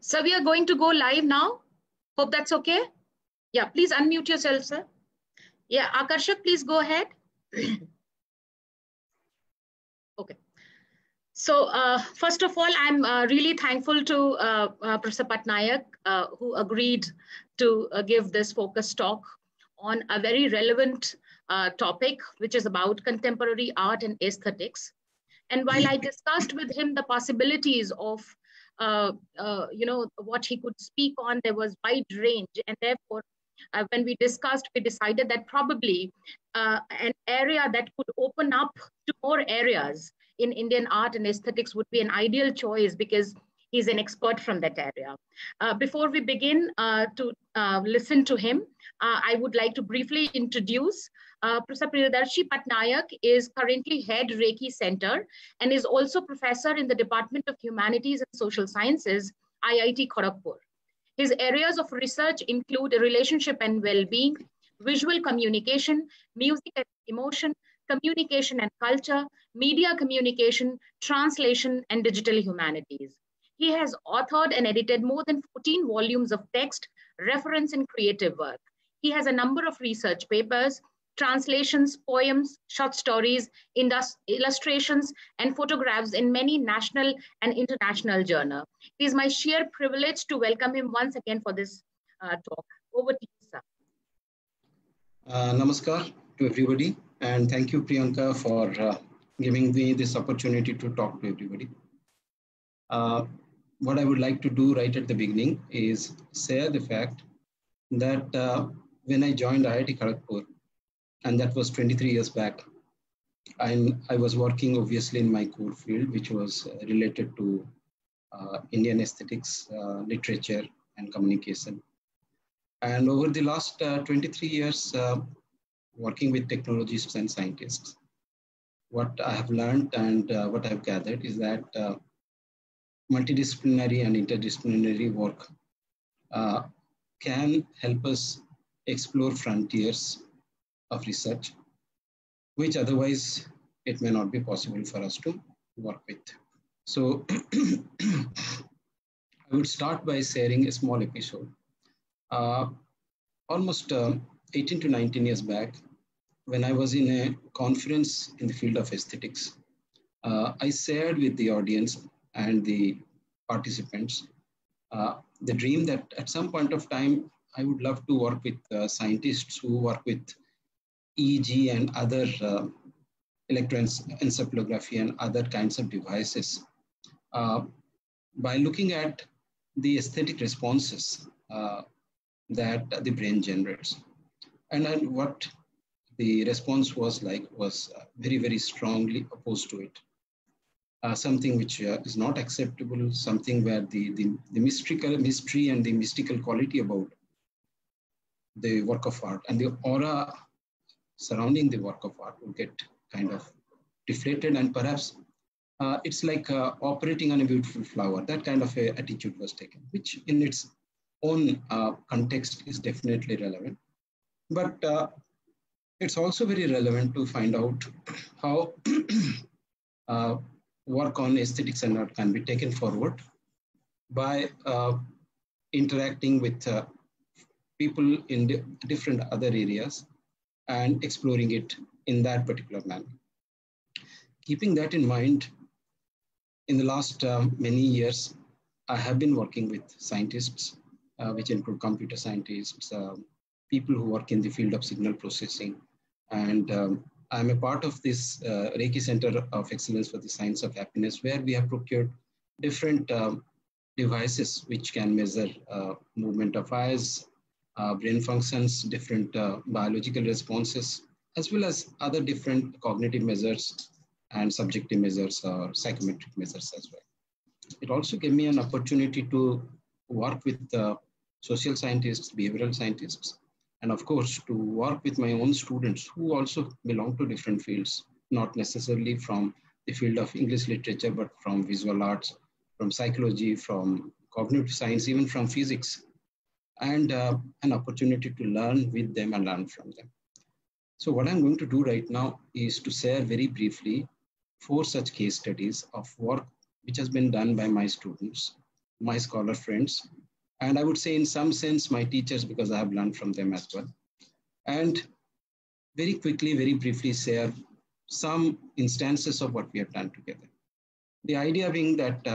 So we are going to go live now. Hope that's okay. Yeah, please unmute yourself, sir. Yeah, Akarshak, please go ahead. Okay. So first of all, I'm really thankful to Professor Patnaik, who agreed to give this focus talk on a very relevant topic, which is about contemporary art and aesthetics. And while I discussed with him the possibilities of, what he could speak on, there was wide range. And therefore, when we discussed, we decided that probably an area that could open up to more areas in Indian art and aesthetics would be an ideal choice because he's an expert from that area. Before we begin to listen to him, I would like to briefly introduce Professor Priyadarshi Patnaik is currently head Reiki Center and is also professor in the Department of Humanities and Social Sciences, IIT Kharagpur. His areas of research include relationship and well-being, visual communication, music and emotion, communication and culture, media communication, translation, and digital humanities. He has authored and edited more than 14 volumes of text, reference, and creative work. He has a number of research papers, translations, poems, short stories, illustrations, and photographs in many national and international journals. It is my sheer privilege to welcome him once again for this talk. Over to you, sir. Namaskar to everybody, and thank you, Priyanka, for giving me this opportunity to talk to everybody. What I would like to do right at the beginning is share the fact that when I joined IIT Kharagpur, and that was 23 years back, I was working obviously in my core field, which was related to Indian aesthetics, literature, and communication. And over the last 23 years, working with technologists and scientists, what I have learned and what I've gathered is that multidisciplinary and interdisciplinary work can help us explore frontiers of research, which otherwise it may not be possible for us to work with. So I would start by sharing a small episode. Almost 18 to 19 years back, when I was in a conference in the field of aesthetics, I shared with the audience and the participants the dream that at some point of time, I would love to work with scientists who work with EEG and other electroencephalography and other kinds of devices by looking at the aesthetic responses that the brain generates. And then what the response was like was very, very strongly opposed to it. Something which is not acceptable, something where the mystery and the mystical quality about the work of art and the aura surrounding the work of art will get kind of deflated, and perhaps it's like operating on a beautiful flower. That kind of a attitude was taken, which in its own context is definitely relevant. But it's also very relevant to find out how work on aesthetics and art can be taken forward by interacting with people in different other areas and exploring it in that particular manner. Keeping that in mind, in the last many years, I have been working with scientists, which include computer scientists, people who work in the field of signal processing. And I'm a part of this Reiki Center of Excellence for the Science of Happiness, where we have procured different devices which can measure movement of eyes, brain functions, different biological responses, as well as other different cognitive measures and subjective measures or psychometric measures as well. It also gave me an opportunity to work with social scientists, behavioral scientists, and of course, to work with my own students who also belong to different fields, not necessarily from the field of English literature, but from visual arts, from psychology, from cognitive science, even from physics, and an opportunity to learn with them and learn from them. So what I'm going to do right now is to share very briefly 4 such case studies of work which has been done by my students my scholar friends. And I would say in some sense, my teachers, because I have learned from them as well. And very quickly, very briefly share some instances of what we have done together. The idea being that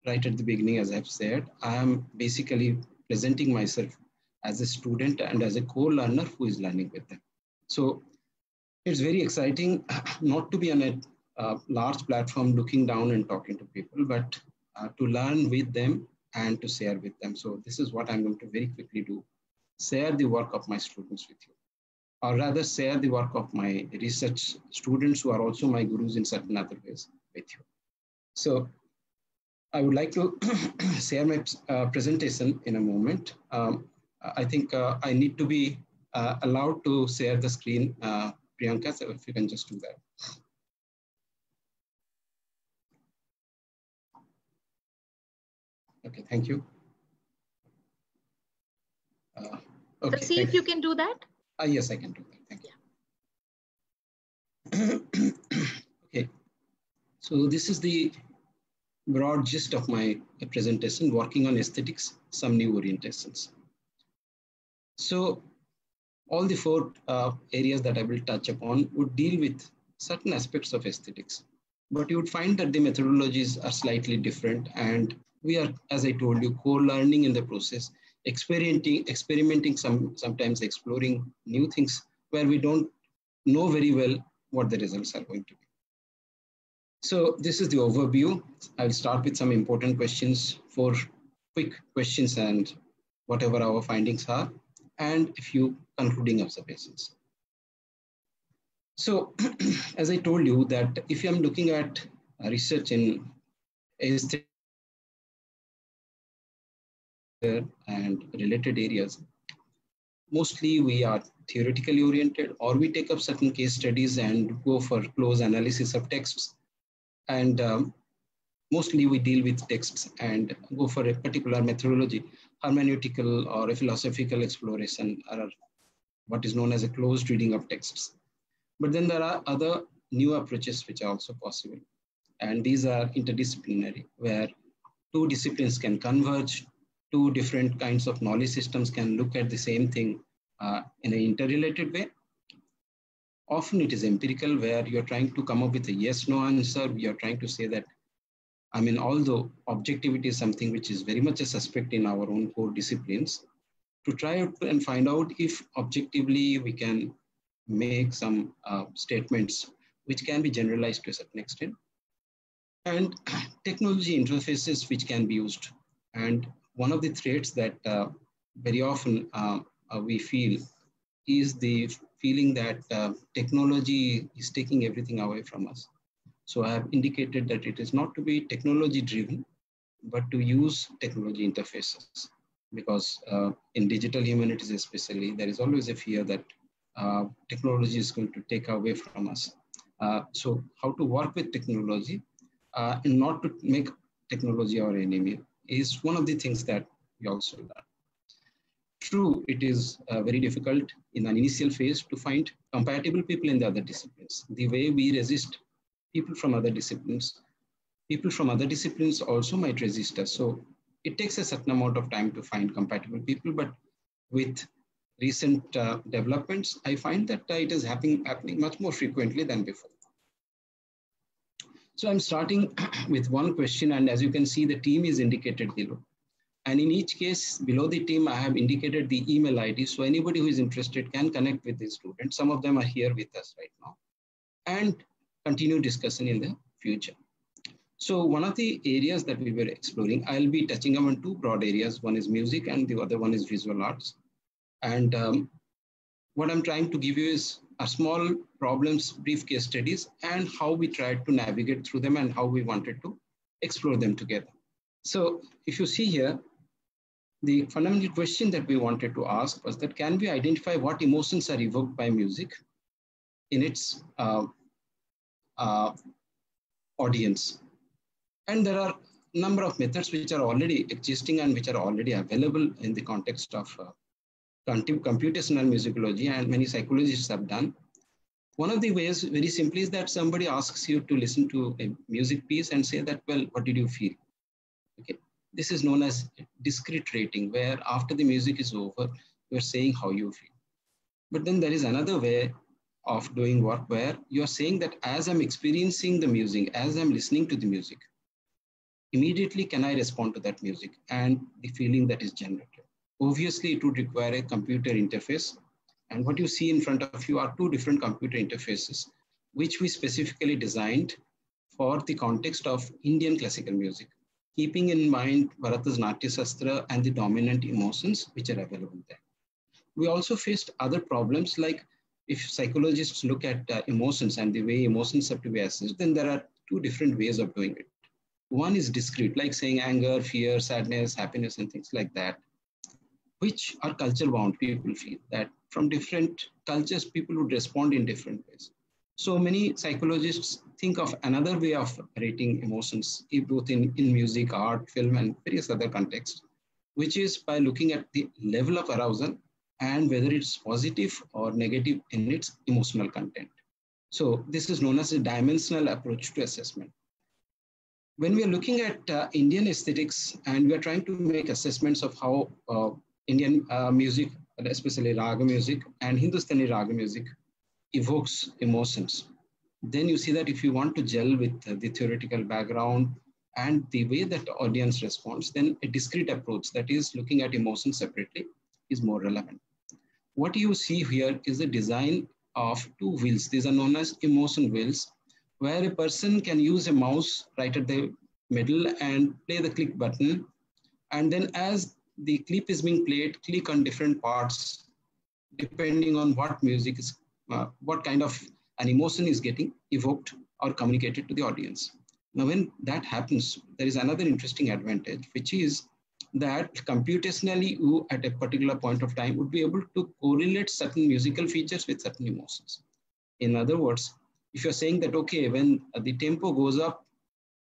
right at the beginning, as I've said, I am basically presenting myself as a student and as a co-learner who is learning with them. So it's very exciting not to be on a large platform looking down and talking to people, but to learn with them and to share with them. So this is what I'm going to very quickly do. Share the work of my students with you, or rather share the work of my research students who are also my gurus in certain other ways with you. So I would like to share my presentation in a moment. I think I need to be allowed to share the screen, Priyanka, so if you can just do that. Okay, thank you. Okay, so see if you can do that. Yes, I can do that. Thank you. Okay, so this is the broad gist of my presentation, working on aesthetics, some new orientations. So all the four areas that I will touch upon would deal with certain aspects of aesthetics, but you would find that the methodologies are slightly different, and we are, as I told you, co-learning in the process, experimenting, sometimes exploring new things where we don't know very well what the results are going to be. So this is the overview. I'll start with some important questions, 4 quick questions and whatever our findings are, and a few concluding observations. So as I told you that if I'm looking at research in aesthetics and related areas, mostly we are theoretically oriented, or we take up certain case studies and go for close analysis of texts. And mostly we deal with texts and go for a particular methodology, hermeneutical or a philosophical exploration, or what is known as a closed reading of texts. But then there are other new approaches which are also possible. And these are interdisciplinary, where 2 disciplines can converge, 2 different kinds of knowledge systems can look at the same thing in an interrelated way. Often it is empirical, where you're trying to come up with a yes-no answer. You're trying to say that, I mean, although objectivity is something which is very much a suspect in our own core disciplines, to try and find out if objectively we can make some statements which can be generalized to a certain extent. And technology interfaces which can be used. And one of the threats that very often we feel is the feeling that technology is taking everything away from us. So I have indicated that it is not to be technology driven, but to use technology interfaces. Because in digital humanities especially, there is always a fear that technology is going to take away from us. So how to work with technology and not to make technology our enemy is one of the things that we also learn. True, it is very difficult in an initial phase to find compatible people in the other disciplines. The way we resist people from other disciplines also might resist us. So it takes a certain amount of time to find compatible people, but with recent developments, I find that it is happening much more frequently than before. So I'm starting with one question, and as you can see, the team is indicated below. And in each case, below the team, I have indicated the email ID. So anybody who is interested can connect with the students. Some of them are here with us right now, and continue discussion in the future. So one of the areas that we were exploring, I'll be touching on 2 broad areas. One is music and the other one is visual arts. And what I'm trying to give you is a small problems, brief case studies, and how we tried to navigate through them and how we wanted to explore them together. So if you see here, the fundamental question that we wanted to ask was that, can we identify what emotions are evoked by music in its audience? And there are a number of methods which are already existing and which are already available in the context of computational musicology, and many psychologists have done. One of the ways, very simply, is that somebody asks you to listen to a music piece and say that, well, what did you feel? Okay. This is known as discrete rating, where after the music is over, you're saying how you feel. But then there is another way of doing work where you're saying that as I'm experiencing the music, as I'm listening to the music, immediately can I respond to that music and the feeling that is generated. Obviously, it would require a computer interface. And what you see in front of you are two different computer interfaces, which we specifically designed for the context of Indian classical music, keeping in mind Bharata's Natya Sastra and the dominant emotions which are available there. We also faced other problems, like if psychologists look at emotions and the way emotions have to be assessed, then there are two different ways of doing it. One is discrete, like saying anger, fear, sadness, happiness, and things like that, which are culture bound. People feel that from different cultures, people would respond in different ways. So many psychologists think of another way of rating emotions, both in music, art, film, and various other contexts, which is by looking at the level of arousal and whether it's positive or negative in its emotional content. So this is known as a dimensional approach to assessment. When we are looking at Indian aesthetics and we are trying to make assessments of how Indian music, especially raga music and Hindustani raga music, evokes emotions, then you see that if you want to gel with the theoretical background and the way that the audience responds, then a discrete approach, that is looking at emotions separately, is more relevant. What you see here is the design of two wheels. These are known as emotion wheels, where a person can use a mouse right at the middle and play the click button. And then as the clip is being played, click on different parts, depending on what music is, what kind of an emotion is getting evoked or communicated to the audience. Now, when that happens, there is another interesting advantage, which is that computationally you at a particular point of time would be able to correlate certain musical features with certain emotions. In other words, if you're saying that, okay, when the tempo goes up,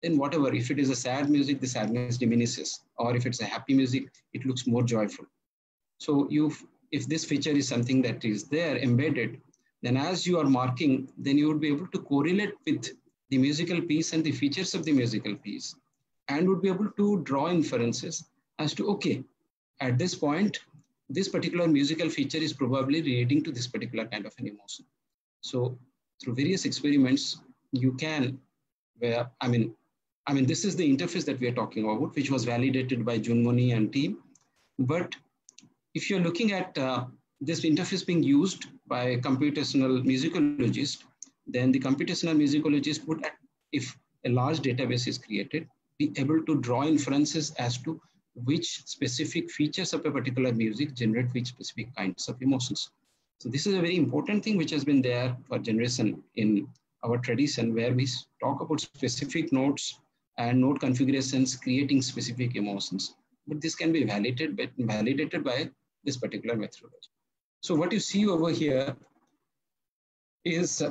then whatever, if it is a sad music, the sadness diminishes. Or if it's a happy music, it looks more joyful. So if this feature is something that is there embedded, then as you are marking, then you would be able to correlate with the musical piece and the features of the musical piece, and would be able to draw inferences as to, okay, at this point, this particular musical feature is probably relating to this particular kind of an emotion. So through various experiments, you can, this is the interface that we are talking about, which was validated by Junmoni and team. But if you're looking at this interface being used by a computational musicologist, then the computational musicologist would, if a large database is created, be able to draw inferences as to which specific features of a particular music generate which specific kinds of emotions. So this is a very important thing which has been there for generation in our tradition, where we talk about specific notes and note configurations creating specific emotions. But this can be validated by this particular methodology. So what you see over here is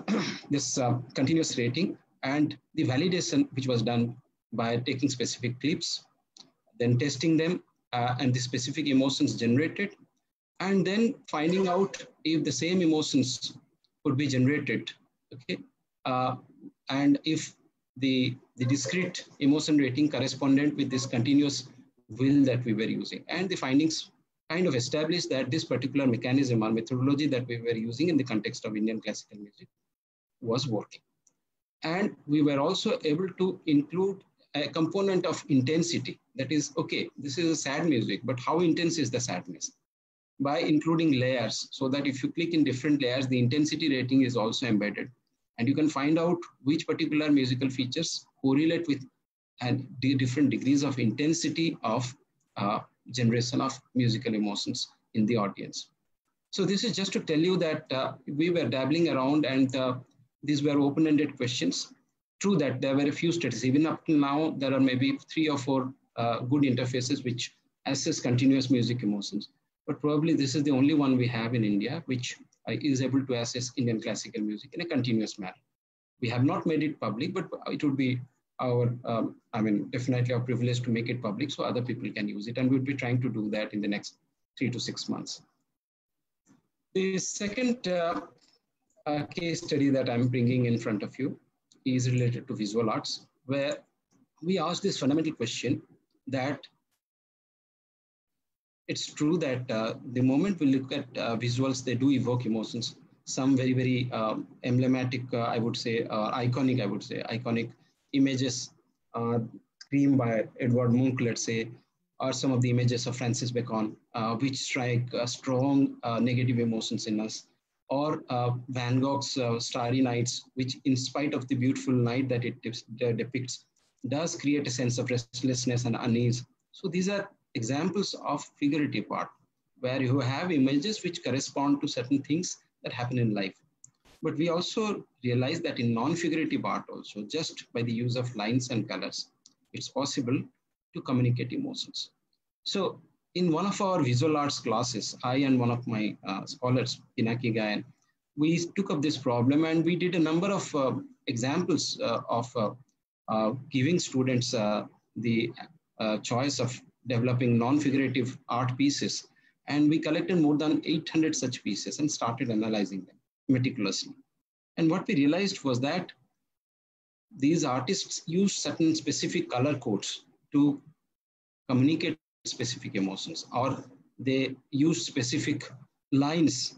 this continuous rating and the validation, which was done by taking specific clips, then testing them and the specific emotions generated, and then finding out if the same emotions could be generated, okay, and if the discrete emotion rating correspondent with this continuous wheel that we were using. And the findings kind of established that this particular mechanism or methodology that we were using in the context of Indian classical music was working. And we were also able to include a component of intensity. That is, okay, this is a sad music, but how intense is the sadness? By including layers, so that if you click in different layers, the intensity rating is also embedded. And you can find out which particular musical features correlate with and the different degrees of intensity of generation of musical emotions in the audience. So this is just to tell you that we were dabbling around, and these were open-ended questions. True that there were a few studies. Even up till now, there are maybe 3 or 4 good interfaces which assess continuous music emotions. But probably this is the only one we have in India which is able to assess Indian classical music in a continuous manner. We have not made it public, but it would be our, definitely our privilege to make it public so other people can use it. And we'll be trying to do that in the next 3 to 6 months. The second case study that I'm bringing in front of you is related to visual arts, where we asked this fundamental question that it's true that the moment we look at visuals, they do evoke emotions. Some very, very emblematic, I would say, iconic, iconic images, Scream by Edward Munch, let's say, or some of the images of Francis Bacon, which strike strong negative emotions in us. Or Van Gogh's Starry Nights, which, in spite of the beautiful night that it depicts, does create a sense of restlessness and unease. So these are examples of figurative art, where you have images which correspond to certain things that happen in life. But we also realize that in non-figurative art also, just by the use of lines and colors, it's possible to communicate emotions. So in one of our visual arts classes, I and one of my scholars, Pinaki Gayan, we took up this problem and we did a number of examples of giving students the choice of developing non-figurative art pieces. And we collected more than 800 such pieces and started analyzing them meticulously. And what we realized was that these artists use certain specific color codes to communicate specific emotions, or they use specific lines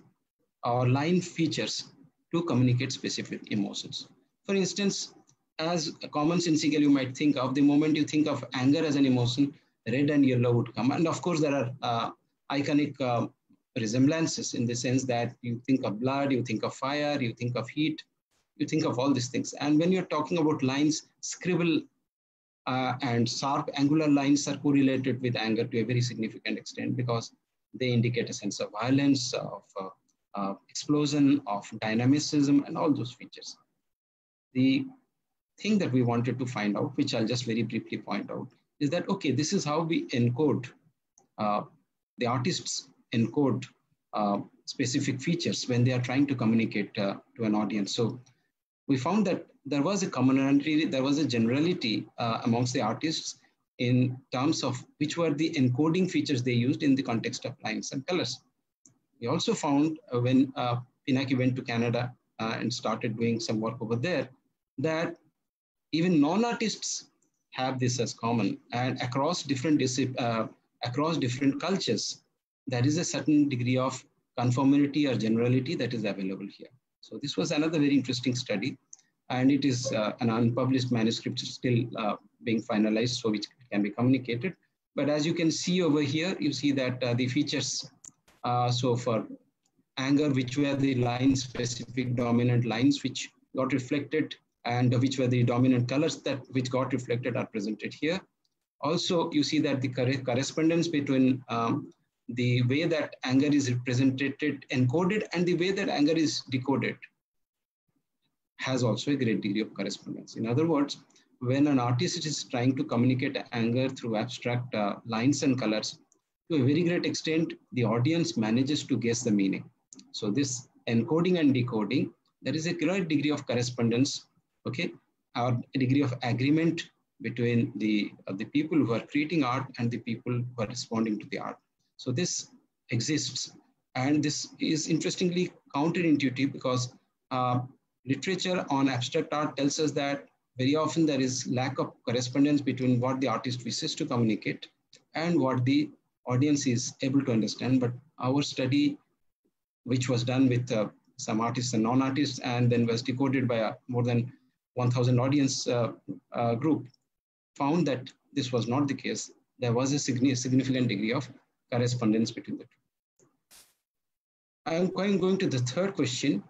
or line features to communicate specific emotions. For instance, as a commonsensical, you might think of the moment you think of anger as an emotion, red and yellow would come. And of course, there are iconic resemblances in the sense that you think of blood, you think of fire, you think of heat, you think of all these things. And when you're talking about lines, scribble and sharp angular lines are correlated with anger to a very significant extent because they indicate a sense of violence, of explosion, of dynamicism, and all those features. The thing that we wanted to find out, which I'll just very briefly point out, is that, okay, this is how we encode, the artists encode specific features when they are trying to communicate to an audience. So we found that there was a commonality, there was a generality amongst the artists in terms of which were the encoding features they used in the context of lines and colors. We also found when Pinaki went to Canada and started doing some work over there, that even non-artists have this as common, and across different cultures, there is a certain degree of conformity or generality that is available here. So this was another very interesting study, and it is an unpublished manuscript still being finalized, so which can be communicated. But as you can see over here, you see that the features, so for anger, which were the line-specific dominant lines which got reflected, and which were the dominant colors that which got reflected are presented here. Also, you see that the correspondence between the way that anger is represented, encoded, and the way that anger is decoded has also a great degree of correspondence. In other words, when an artist is trying to communicate anger through abstract lines and colors, to a very great extent, the audience manages to guess the meaning. So this encoding and decoding, there is a great degree of correspondence, okay, or a degree of agreement between the people who are creating art and the people who are responding to the art. So this exists, and this is interestingly counterintuitive because literature on abstract art tells us that very often there is lack of correspondence between what the artist wishes to communicate and what the audience is able to understand. But our study, which was done with some artists and non-artists, and then was decoded by more than 1,000 audience group, found that this was not the case. There was a significant degree of correspondence between the two. I am going to the third question,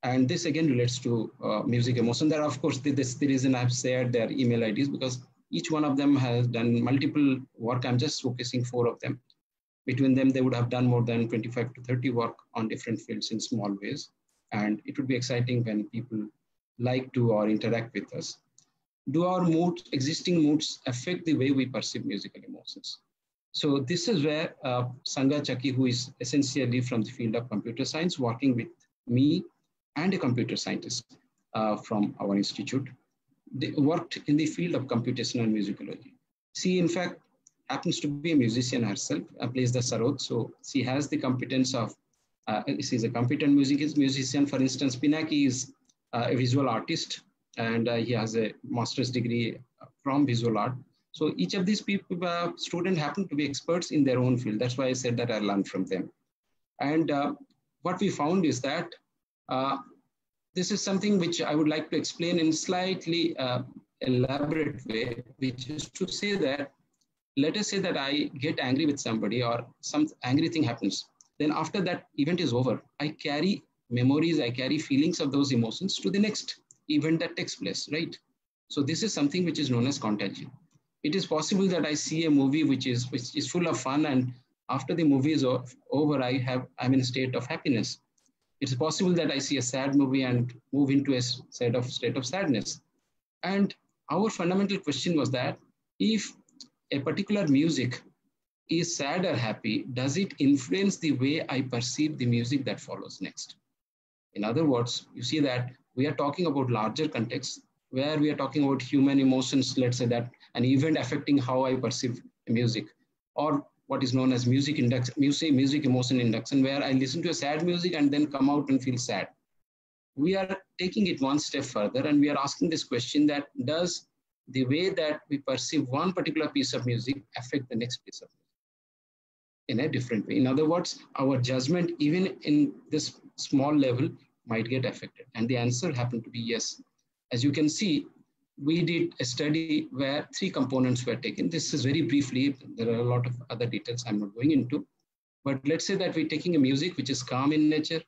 and this again relates to music emotion. There are, of course, the reason I've shared their email IDs because each one of them has done multiple work. I'm just focusing 4 of them. Between them, they would have done more than 25 to 30 work on different fields in small ways. And it would be exciting when people like to or interact with us. Do our existing moods affect the way we perceive musical emotions? So this is where Sangha Chaki, who is essentially from the field of computer science, working with me and a computer scientist from our institute, they worked in the field of computational musicology. She, in fact, happens to be a musician herself, plays the sarod. So she has the competence of, she's a competent musician. For instance, Pinaki is a visual artist, and he has a master's degree from visual art. So each of these people, students happen to be experts in their own field. That's why I said that I learned from them. And what we found is that this is something which I would like to explain in slightly elaborate way, which is to say that, let us say that I get angry with somebody or some angry thing happens. Then after that event is over, I carry memories, I carry feelings of those emotions to the next event that takes place, right? So this is something which is known as contagion. It is possible that I see a movie which is full of fun, and after the movie is over, I'm in a state of happiness. It's possible that I see a sad movie and move into a state of sadness. And our fundamental question was that if a particular music is sad or happy, does it influence the way I perceive the music that follows next? In other words, you see that we are talking about larger context where we are talking about human emotions, let's say that an event affecting how I perceive music, or what is known as music emotion induction, where I listen to a sad music and then come out and feel sad. We are taking it one step further and we are asking this question that does the way that we perceive one particular piece of music affect the next piece of music in a different way? In other words, our judgment, even in this small level, might get affected. And the answer happened to be yes. As you can see, we did a study where 3 components were taken. This is very briefly, there are a lot of other details I'm not going into, but let's say that we're taking a music which is calm in nature,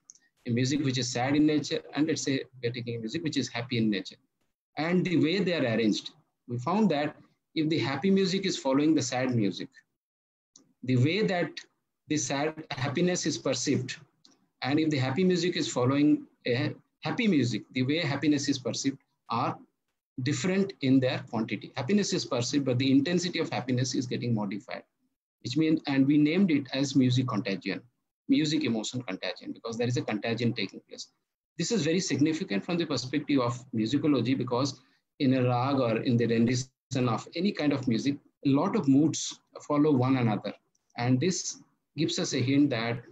a music which is sad in nature, and let's say we're taking a music which is happy in nature. And the way they are arranged, we found that if the happy music is following the sad music, the way that the sad happiness is perceived, and if the happy music is following a happy music, the way happiness is perceived are different in their quantity. Happiness is perceived, but the intensity of happiness is getting modified, which means, and we named it as music contagion, music emotion contagion, because there is a contagion taking place. This is very significant from the perspective of musicology, because in a rag or in the rendition of any kind of music, a lot of moods follow one another. And this gives us a hint that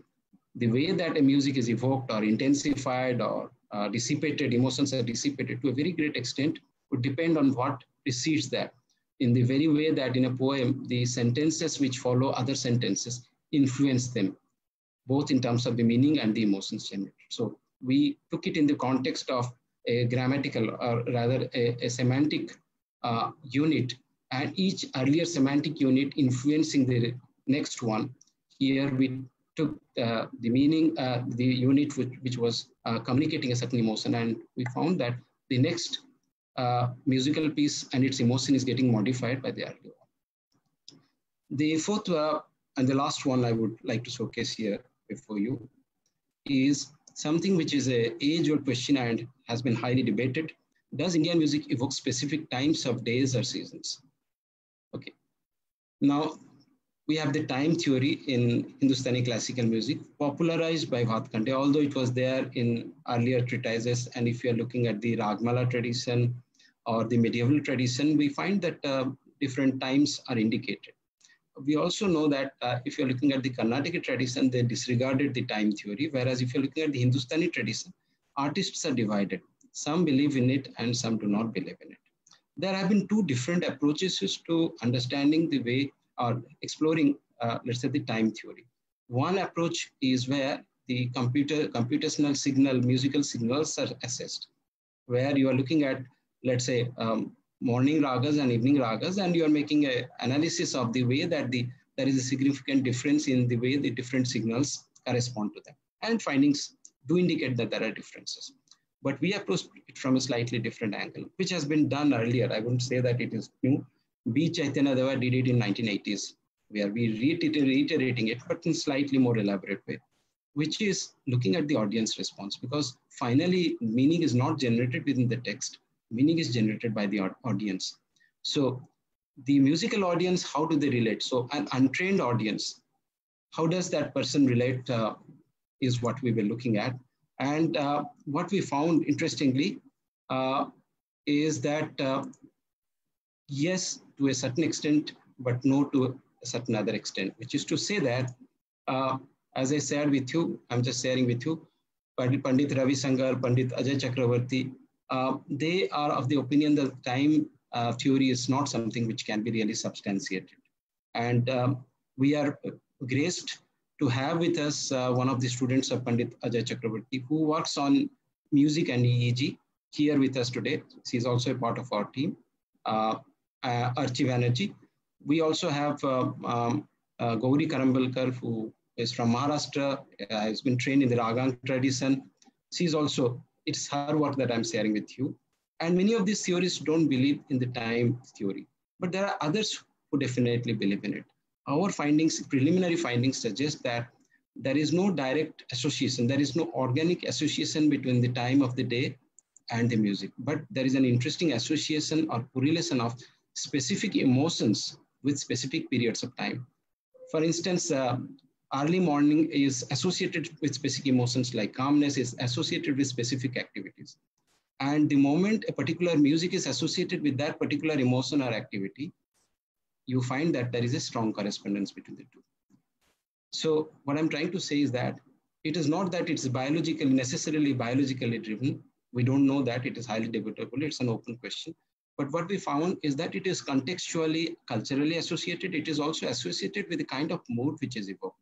the way that a music is evoked or intensified or dissipated, emotions are dissipated to a very great extent, would depend on what precedes that. In the very way that in a poem, the sentences which follow other sentences influence them, both in terms of the meaning and the emotions generated. So we took it in the context of a grammatical, or rather a semantic unit, and each earlier semantic unit influencing the next one. Here we took the meaning, the unit which was communicating a certain emotion, and we found that the next musical piece and its emotion is getting modified by the earlier one. The fourth and the last one I would like to showcase here before you is something which is an age-old question and has been highly debated. Does Indian music evoke specific times of days or seasons? Okay. Now, we have the time theory in Hindustani classical music, popularized by Bhatkhande, although it was there in earlier treatises. And if you're looking at the Ragmala tradition or the medieval tradition, we find that different times are indicated. We also know that if you're looking at the Carnatic tradition, they disregarded the time theory, whereas if you're looking at the Hindustani tradition, artists are divided. Some believe in it and some do not believe in it. There have been 2 different approaches to understanding the way or exploring, let's say, the time theory. One approach is where the computational signal, musical signals are assessed, where you are looking at, let's say, morning ragas and evening ragas, and you are making an analysis of the way that there is a significant difference in the way the different signals correspond to them. And findings do indicate that there are differences. But we approach it from a slightly different angle, which has been done earlier. I wouldn't say that it is new. B. Chaitanya Deva did it in 1980s, where we reiterating it, but in slightly more elaborate way, which is looking at the audience response, because finally meaning is not generated within the text. Meaning is generated by the audience. So the musical audience, how do they relate? So an untrained audience, how does that person relate is what we were looking at. And what we found, interestingly, is that yes, to a certain extent, but no to a certain other extent, which is to say that, as I shared with you, I'm just sharing with you, Pandit Ravi Shankar, Pandit Ajay Chakravarti, they are of the opinion that time theory is not something which can be really substantiated. And we are graced to have with us one of the students of Pandit Ajay Chakraborty, who works on music and EEG here with us today. She's also a part of our team, Archi Banerjee. We also have Gauri Karambalkar, who is from Maharashtra, has been trained in the Ragang tradition. She's also, it's her work that I'm sharing with you. And many of these theorists don't believe in the time theory, but there are others who definitely believe in it. Our findings, preliminary findings, suggest that there is no direct association, there is no organic association between the time of the day and the music, but there is an interesting association or correlation of specific emotions with specific periods of time. For instance, early morning is associated with specific emotions, like calmness is associated with specific activities. And the moment a particular music is associated with that particular emotion or activity, you find that there is a strong correspondence between the two. So what I'm trying to say is that it is not that it's necessarily biologically driven. We don't know that. It is highly debatable. It's an open question. But what we found is that it is contextually, culturally associated. It is also associated with the kind of mood which is evoked.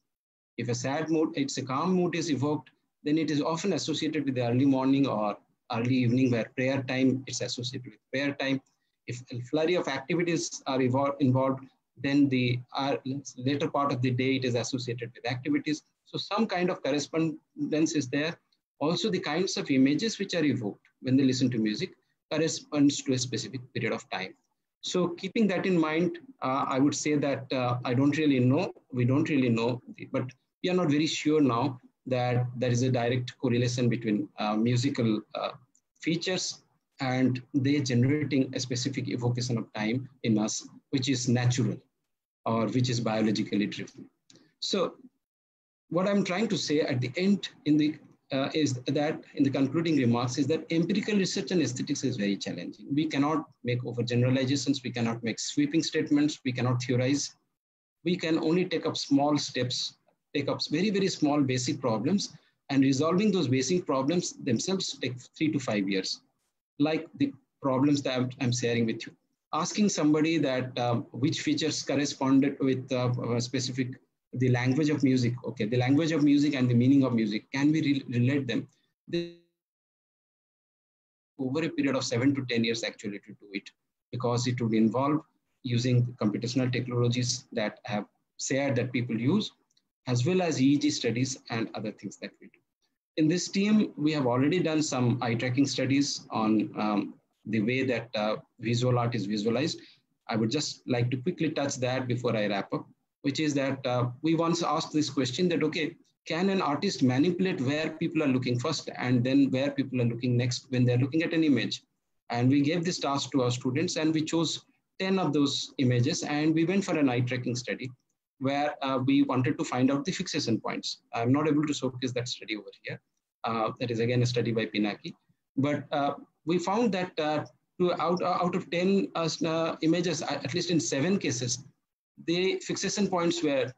If a sad mood, it's a calm mood is evoked, then it is often associated with the early morning or early evening, where prayer time is associated with prayer time. If a flurry of activities are involved, then the later part of the day, it is associated with activities. So some kind of correspondence is there. Also, the kinds of images which are evoked when they listen to music corresponds to a specific period of time. So keeping that in mind, I would say that I don't really know, we don't really know, but we are not very sure now that there is a direct correlation between musical features and they generating a specific evocation of time in us, which is natural or which is biologically driven. So what I'm trying to say at the end is that in the concluding remarks is that empirical research and aesthetics is very challenging. We cannot make overgeneralizations. We cannot make sweeping statements. We cannot theorize. We can only take up small steps, take up very, very small basic problems, and resolving those basic problems themselves take 3 to 5 years. Like the problems that I'm sharing with you. Asking somebody that which features corresponded with the language of music. Okay, the language of music and the meaning of music. Can we relate them? Over a period of 7 to 10 years actually to do it, because it would involve using computational technologies that I have shared that people use, as well as EEG studies and other things that we do. In this team, we have already done some eye tracking studies on the way that visual art is visualized. I would just like to quickly touch that before I wrap up, which is that we once asked this question that, okay, can an artist manipulate where people are looking first and then where people are looking next when they're looking at an image? And we gave this task to our students and we chose 10 of those images and we went for an eye tracking study where we wanted to find out the fixation points. I'm not able to showcase that study over here. That is again a study by Pinaki. But we found that out of 10 images, at least in 7 cases, the fixation points were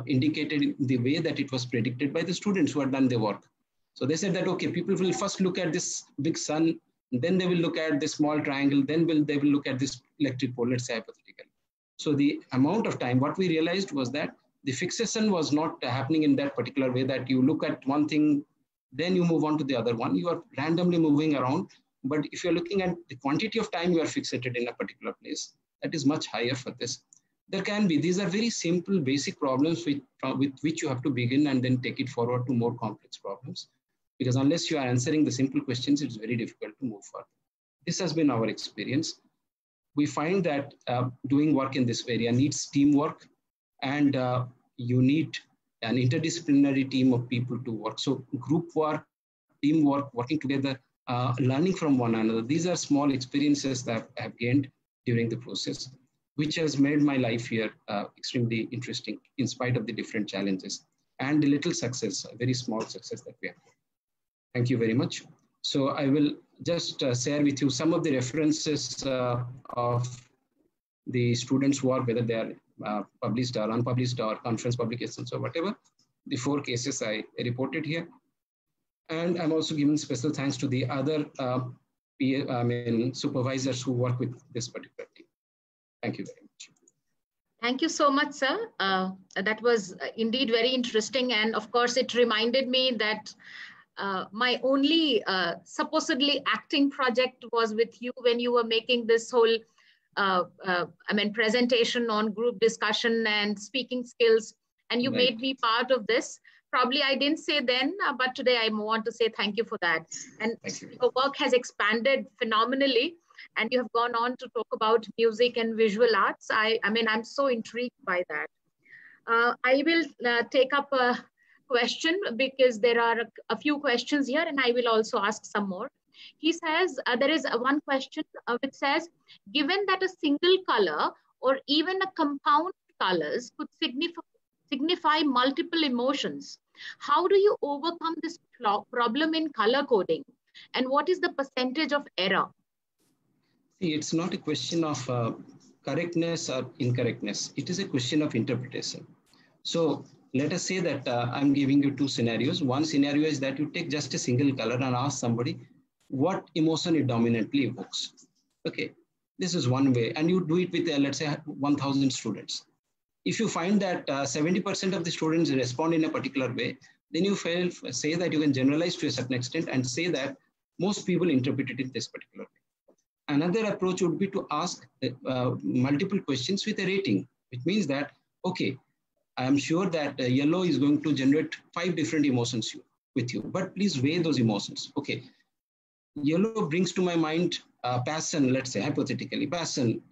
indicated in the way that it was predicted by the students who had done the work. So they said that, okay, people will first look at this big sun, then they will look at this small triangle, then they will look at this electric pole, let's say hypothetically. So the amount of time, what we realized was that the fixation was not happening in that particular way that you look at one thing, then you move on to the other one. You are randomly moving around. But if you're looking at the quantity of time you are fixated in a particular place, that is much higher for this. There can be, these are very simple, basic problems with which you have to begin and then take it forward to more complex problems. Because unless you are answering the simple questions, it's very difficult to move further. This has been our experience. We find that doing work in this area needs teamwork, and you need an interdisciplinary team of people to work. So group work, teamwork, working together, learning from one another. These are small experiences that I have gained during the process, which has made my life here extremely interesting in spite of the different challenges and the little success, a very small success that we have. Thank you very much. So I will just share with you some of the references of the students' work, whether they are published or unpublished or conference publications or whatever. The 4 cases I reported here. And I'm also giving special thanks to the other supervisors who work with this particular team. Thank you very much. Thank you so much, sir. That was indeed very interesting. And of course, it reminded me that my only supposedly acting project was with you when you were making this whole presentation on group discussion and speaking skills, and you made me part of this. Probably I didn't say then, but today I want to say thank you for that. And your work has expanded phenomenally, and you have gone on to talk about music and visual arts. I'm so intrigued by that. I will take up a question because there are a few questions here, and I will also ask some more. He says, there is one question which says, given that a single color or even a compound colors could signify multiple emotions, how do you overcome this problem in color coding? And what is the percentage of error? See, it's not a question of correctness or incorrectness. It is a question of interpretation. So let us say that I'm giving you two scenarios. One scenario is that you take just a single color and ask somebody what emotion it dominantly evokes. Okay, this is one way. And you do it with, let's say, 1,000 students. If you find that 70% of the students respond in a particular way, then you say that you can generalize to a certain extent and say that most people interpret it in this particular way. Another approach would be to ask multiple questions with a rating, which means that, okay, I am sure that yellow is going to generate 5 different emotions with you, but please weigh those emotions. Okay, yellow brings to my mind passion, let's say, hypothetically, passion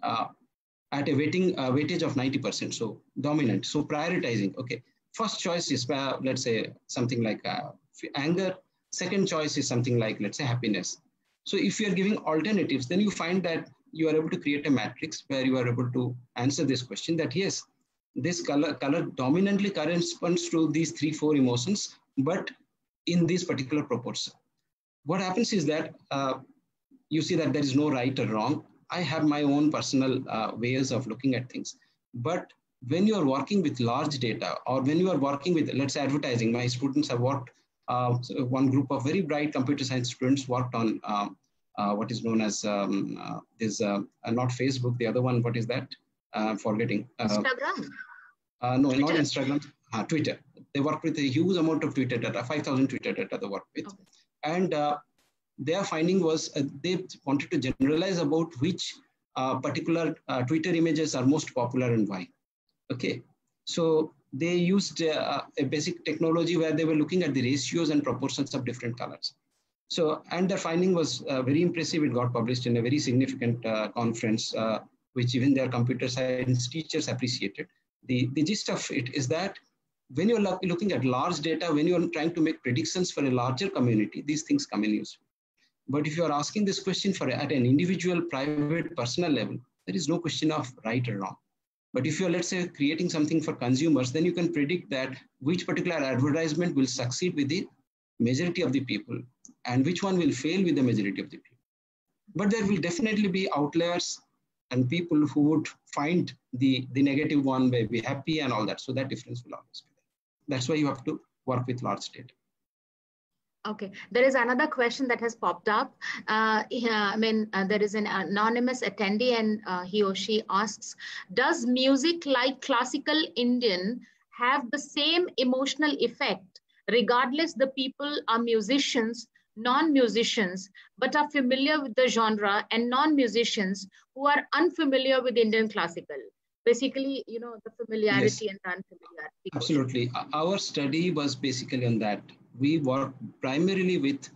at a weightage of 90%, so dominant, so prioritizing. Okay, first choice is, let's say, something like anger. Second choice is something like, let's say, happiness. So if you are giving alternatives, then you find that you are able to create a matrix where you are able to answer this question that, yes, this color dominantly corresponds to these 3-4 emotions, but in this particular proportion. What happens is that you see that there is no right or wrong. I have my own personal ways of looking at things. But when you are working with large data, or when you are working with, let's say, advertising, my students have worked, one group of very bright computer science students worked on what is known as not Facebook, the other one, what is that? I'm forgetting. Instagram? No, Twitter? Not Instagram, Twitter. They work with a huge amount of Twitter data, 5,000 Twitter data they work with. Okay. And their finding was they wanted to generalize about which particular Twitter images are most popular and why. Okay, so they used a basic technology where they were looking at the ratios and proportions of different colors. So, and their finding was very impressive. It got published in a very significant conference, which even their computer science teachers appreciated. The gist of it is that when you're looking at large data, when you're trying to make predictions for a larger community, these things come in useful. But if you're asking this question at an individual, private, personal level, there is no question of right or wrong. But if you're, let's say, creating something for consumers, then you can predict that which particular advertisement will succeed with the majority of the people and which one will fail with the majority of the people. But there will definitely be outliers and people who would find the negative one may be happy and all that. So that difference will always be there. That's why you have to work with large data. Okay, there is another question that has popped up. There is an anonymous attendee and he or she asks, does music like classical Indian have the same emotional effect regardless the people are musicians, non-musicians, but are familiar with the genre, and non-musicians who are unfamiliar with Indian classical? Basically, you know, the familiarity. Yes. And the unfamiliarity. Absolutely. Our study was basically on that. We work primarily with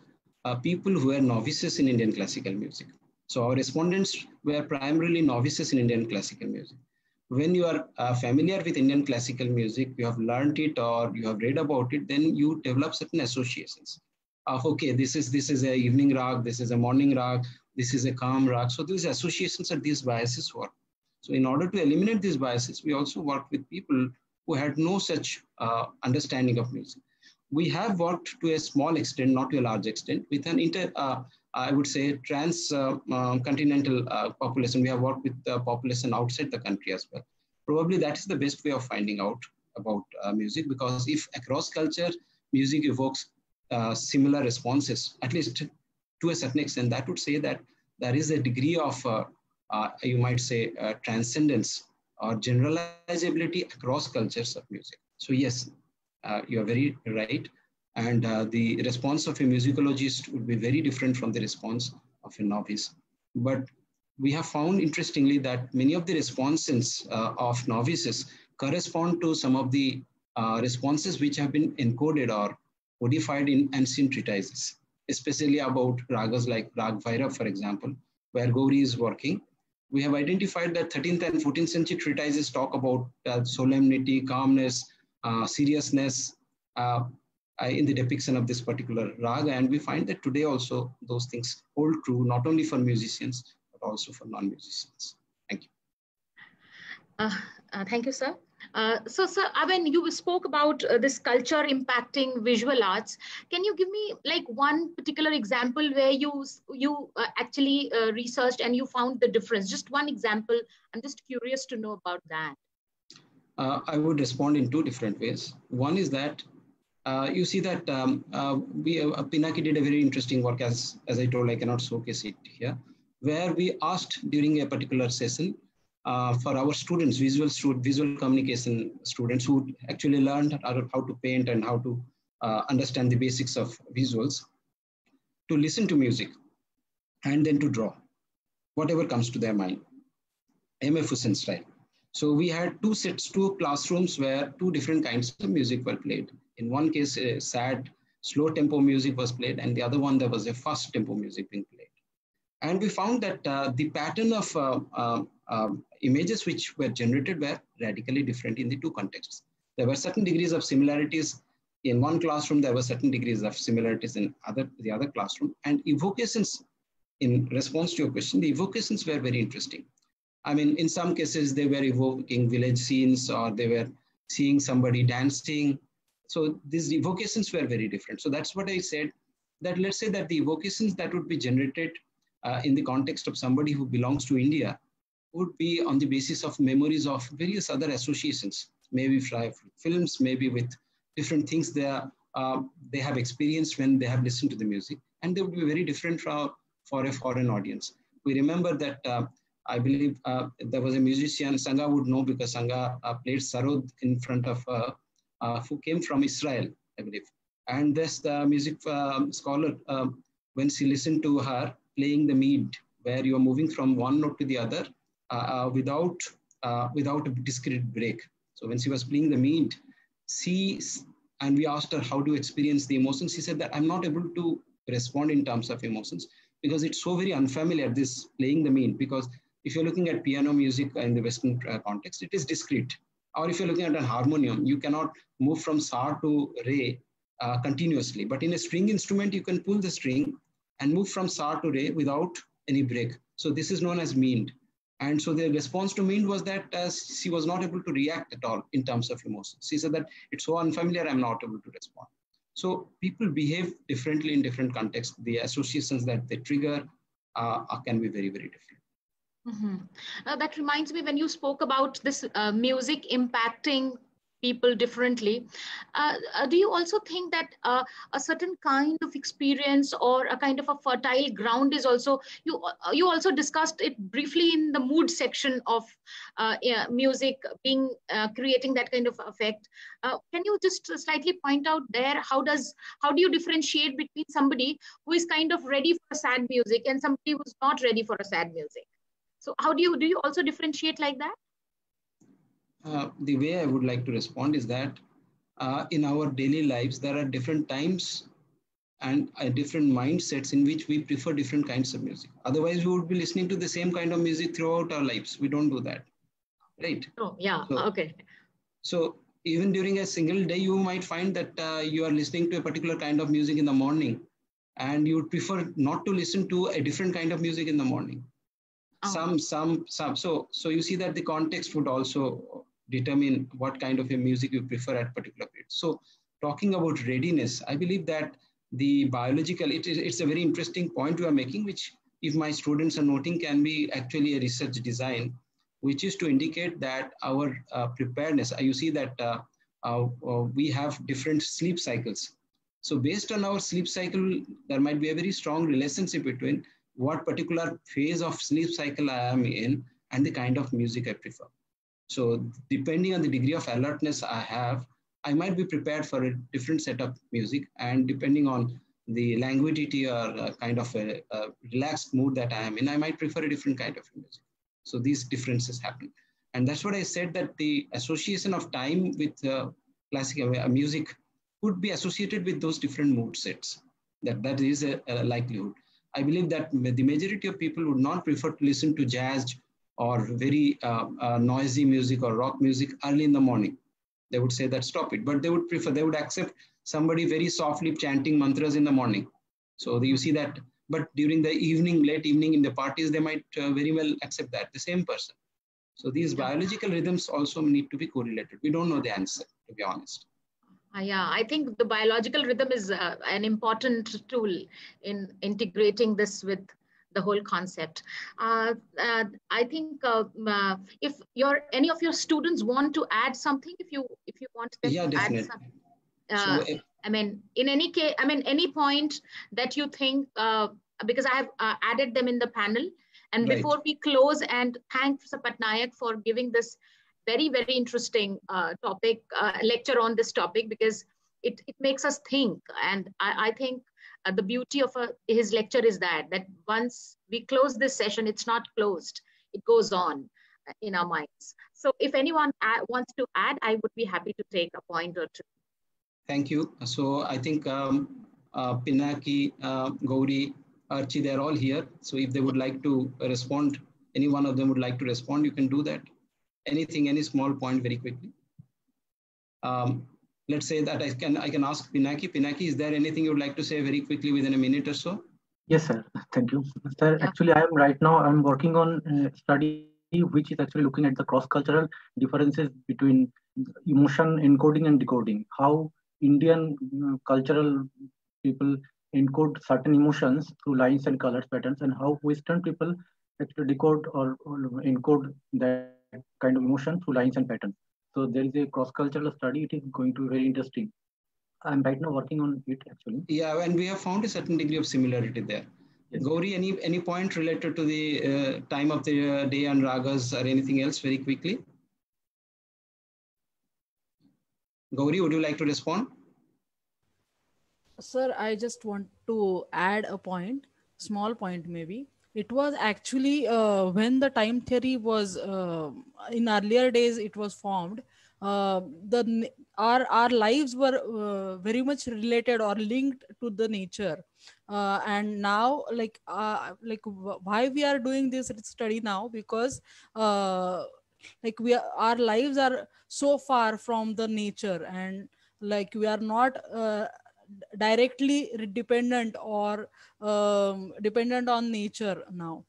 people who are novices in Indian classical music. So our respondents were primarily novices in Indian classical music. When you are familiar with Indian classical music, you have learned it or you have read about it, then you develop certain associations of, okay, this is a evening rag, this is a morning rag, this is a calm rag. So these associations or these biases work. So in order to eliminate these biases, we also work with people who had no such understanding of music. We have worked to a small extent, not to a large extent, with an I would say, transcontinental population. We have worked with the population outside the country as well. Probably that is the best way of finding out about music, because if across culture, music evokes similar responses, at least to a certain extent, that would say that there is a degree of, you might say, transcendence or generalizability across cultures of music. So yes, you are very right. And the response of a musicologist would be very different from the response of a novice. But we have found, interestingly, that many of the responses of novices correspond to some of the responses which have been encoded or codified in ancient treatises, especially about ragas like Rag Bhairav, for example, where Gauri is working. We have identified that 13th and 14th century treatises talk about solemnity, calmness, seriousness in the depiction of this particular raga. And we find that today also those things hold true, not only for musicians, but also for non-musicians. Thank you. Thank you, sir. So, sir, when you spoke about this culture impacting visual arts, can you give me like one particular example where you actually researched and you found the difference? Just one example. I'm just curious to know about that. I would respond in two different ways. One is that you see that Pinaki did a very interesting work, as I told, I cannot showcase it here, where we asked during a particular session for our students, visual communication students who actually learned how to paint and how to understand the basics of visuals, to listen to music and then to draw whatever comes to their mind, M.F. Hussain style. So we had two classrooms where two different kinds of music were played. In one case, sad, slow tempo music was played, and the other one, there was a fast tempo music being played. And we found that the pattern of images which were generated were radically different in the two contexts. There were certain degrees of similarities in one classroom, there were certain degrees of similarities in the other classroom, and evocations, in response to your question, the evocations were very interesting. I mean, in some cases, they were evoking village scenes, or they were seeing somebody dancing. So these evocations were very different. So that's what I said, that let's say that the evocations that would be generated in the context of somebody who belongs to India would be on the basis of memories of various other associations, maybe films, maybe with different things they have experienced when they have listened to the music. And they would be very different for a foreign audience. We remember that I believe there was a musician, Sangha would know, because Sangha played Sarod in front of, who came from Israel, I believe. And this the music scholar, when she listened to her playing the mead, where you are moving from one note to the other without a discrete break. So when she was playing the mead, and we asked her how to experience the emotions, she said that I'm not able to respond in terms of emotions because it's so very unfamiliar, this playing the mead, because if you're looking at piano music in the Western context, it is discrete. Or if you're looking at a harmonium, you cannot move from sa to re continuously. But in a string instrument, you can pull the string and move from sa to re without any break. So this is known as mead. And so the response to mead was that she was not able to react at all in terms of emotions. She said that it's so unfamiliar, I'm not able to respond. So people behave differently in different contexts. The associations that they trigger can be very, very different. Mm-hmm. That reminds me, when you spoke about this music impacting people differently, do you also think that a certain kind of experience or a kind of a fertile ground is also, you also discussed it briefly in the mood section of music being creating that kind of effect. Can you just slightly point out there, how do you differentiate between somebody who is kind of ready for sad music and somebody who's not ready for a sad music? So how do you also differentiate like that? The way I would like to respond is that in our daily lives, there are different times and different mindsets in which we prefer different kinds of music. Otherwise, we would be listening to the same kind of music throughout our lives. We don't do that, right? Oh, yeah, so, okay. So even during a single day, you might find that you are listening to a particular kind of music in the morning, and you would prefer not to listen to a different kind of music in the morning. Oh. So you see that the context would also determine what kind of a music you prefer at particular period. So talking about readiness, I believe that the biological, it's a very interesting point you are making, which if my students are noting can be actually a research design, which is to indicate that our preparedness, you see that we have different sleep cycles. So based on our sleep cycle, there might be a very strong relationship between what particular phase of sleep cycle I am in and the kind of music I prefer. So depending on the degree of alertness I have, I might be prepared for a different set of music, and depending on the languidity or kind of a relaxed mood that I am in, I might prefer a different kind of music. So these differences happen. And that's what I said, that the association of time with classical music could be associated with those different mood sets. That is a likelihood. I believe that the majority of people would not prefer to listen to jazz or very noisy music or rock music early in the morning. They would say that stop it, but they would accept somebody very softly chanting mantras in the morning. So you see that, but during the evening, late evening in the parties, they might very well accept that, the same person. So these biological rhythms also need to be correlated. We don't know the answer, to be honest. Yeah, I think the biological rhythm is an important tool in integrating this with the whole concept. I think if any of your students want to add something, if you want them to definitely. add something. I mean, in any case, I mean, any point that you think, because I have added them in the panel. And right. Before we close, and thank Professor Patnaik for giving this very, very interesting lecture on this topic, because it makes us think. And I think the beauty of his lecture is that once we close this session, it's not closed. It goes on in our minds. So if anyone wants to add, I would be happy to take a point or two. Thank you. So I think Pinaki, Gauri, Archie, they're all here. So if they would like to respond, any one of them would like to respond, you can do that. Anything, any small point very quickly. Let's say that I can ask Pinaki. Pinaki, is there anything you would like to say very quickly within a minute or so? Yes, sir. Thank you. Sir, yeah. Actually, I'm working on a study which is actually looking at the cross-cultural differences between emotion encoding and decoding. How Indian cultural people encode certain emotions through lines and colors patterns, and how Western people actually decode or encode that kind of emotion through lines and patterns. So there is a cross-cultural study. It is going to be very interesting. I'm right now working on it actually. Yeah, and we have found a certain degree of similarity there. Yes. Gauri, any point related to the time of the day and ragas or anything else very quickly? Gauri, would you like to respond? Sir, I just want to add a point, small point maybe. It was actually when the time theory was in earlier days, it was formed. Our lives were very much related or linked to the nature, and now why we are doing this study now, because our lives are so far from the nature, and like we are not directly dependent or dependent on nature now.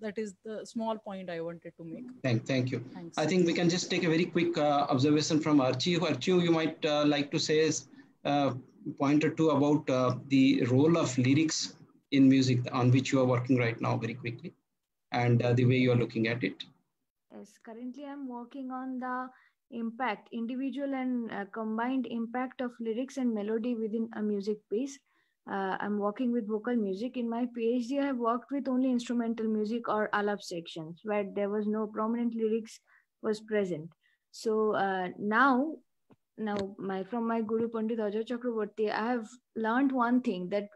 That is the small point I wanted to make. Thank you. Thanks. I think we can just take a very quick observation from Archie. Archie, you might like to say point or two about the role of lyrics in music on which you are working right now very quickly, and the way you are looking at it. Yes, currently I'm working on the individual and combined impact of lyrics and melody within a music piece. I'm working with vocal music. In my PhD, I have worked with only instrumental music or alap sections where there was no prominent lyrics was present. So now from my Guru Pandit Ajay Chakraborty, I have learned one thing, that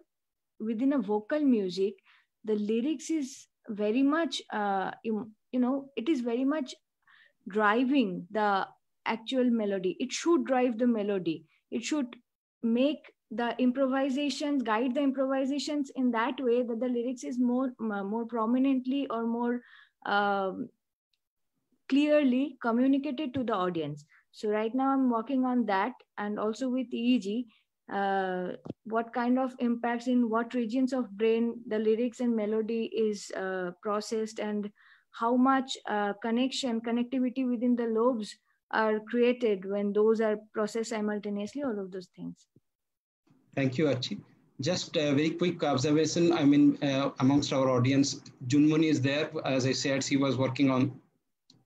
within a vocal music, the lyrics is very much, it is very much driving the actual melody. It should drive the melody. It should make the improvisations, guide the improvisations in that way that the lyrics is more prominently or more clearly communicated to the audience. So right now I'm working on that, and also with EEG, what kind of impacts in what regions of brain the lyrics and melody is processed, and how much connectivity within the lobes are created when those are processed simultaneously, all of those things. Thank you, Archie. Just a very quick observation. I mean, amongst our audience, Junmuni is there. As I said, he was working on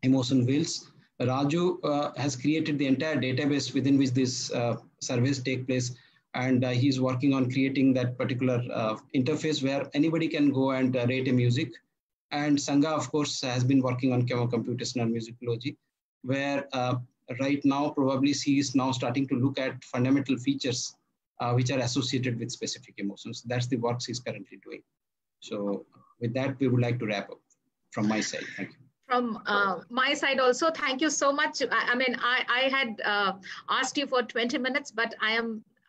emotion wheels. Raju has created the entire database within which these surveys take place And he's working on creating that particular interface where anybody can go and rate a music. And Sangha, of course, has been working on chemocomputational musicology, where right now probably she is now starting to look at fundamental features which are associated with specific emotions. That's the work she's currently doing. So with that, we would like to wrap up from my side. Thank you. From my side also, thank you so much. I mean, I had asked you for 20 minutes, but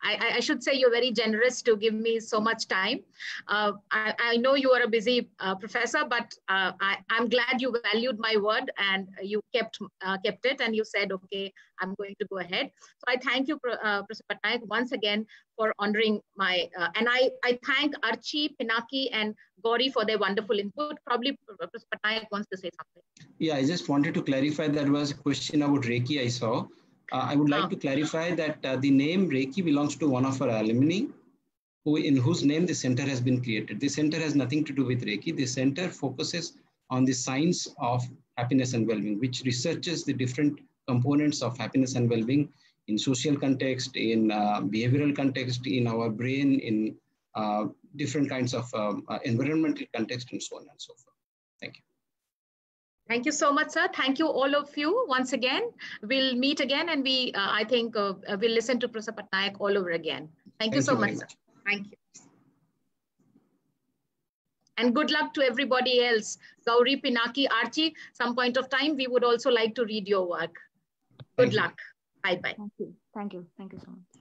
I should say you're very generous to give me so much time. I know you are a busy professor, but I'm glad you valued my word and you kept it, and you said, okay, I'm going to go ahead. So I thank you, Professor Patnaik, once again for honoring my, and I thank Archie, Pinaki, and Gauri for their wonderful input. Probably Professor Patnaik wants to say something. Yeah, I just wanted to clarify, that was a question about Reiki I saw. I would like to clarify that the name Reiki belongs to one of our alumni in whose name the center has been created. The center has nothing to do with Reiki. The center focuses on the science of happiness and well-being, which researches the different components of happiness and well-being in social context, in behavioral context, in our brain, in different kinds of environmental context, and so on and so forth. Thank you. Thank you so much, sir. Thank you, all of you, once again. We'll meet again, and I think we'll listen to Professor Patnaik all over again. Thank you so much, sir. Thank you. And good luck to everybody else. Gauri, Pinaki, Archie, some point of time, we would also like to read your work. Good luck. Bye-bye. Thank you. Thank you. Thank you so much.